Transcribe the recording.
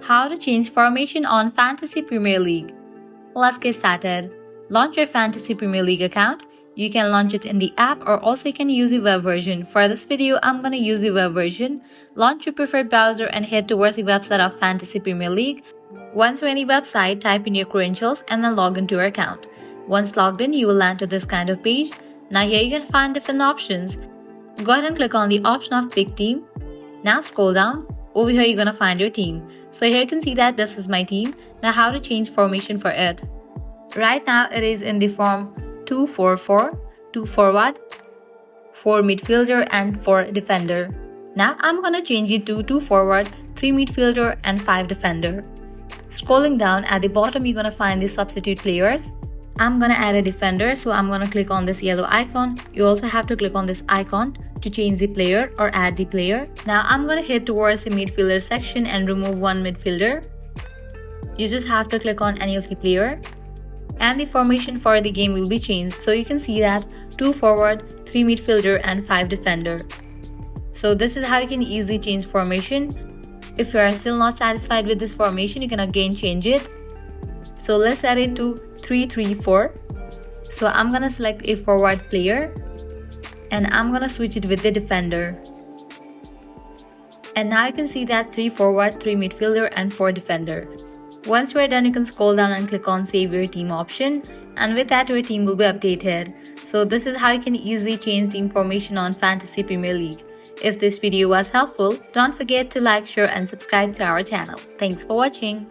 How to change formation on Fantasy Premier League. Let's get started. Launch your Fantasy Premier League account. You can launch it in the app or also you can use the web version. For this video, I'm going to use the web version. Launch your preferred browser and head towards the website of Fantasy Premier League. Once you're in the website, type in your credentials and then log into your account. Once logged in, you will land to this kind of page. Now here you can find different options. Go ahead and click on the option of Pick Team. Now scroll down. Over here you're going to find your team. So here you can see that this is my team. Now how to change formation for it. Right now it is in the form 2-4-4, 2 forward, 4 midfielder and 4 defender. Now I'm going to change it to 2 forward, 3 midfielder and 5 defender. Scrolling down at the bottom you're going to find the substitute players. I'm going to add a defender, so I'm going to click on this yellow icon. You also have to click on this icon to change the player or add the player. Now I'm going to head towards the midfielder section and remove one midfielder. You just have to click on any of the player and the formation for the game will be changed. So you can see that 2 forward, 3 midfielder and 5 defender. So this is how you can easily change formation. If you are still not satisfied with this formation, you can again change it. So let's set it to 3-3-4. So I'm gonna select a forward player and I'm gonna switch it with the defender. And now you can see that 3 forward, 3 midfielder and 4 defender. Once you are done, you can scroll down and click on Save Your Team option, and with that your team will be updated. So this is how you can easily change the information on Fantasy Premier League. If this video was helpful, don't forget to like, share and subscribe to our channel. Thanks for watching.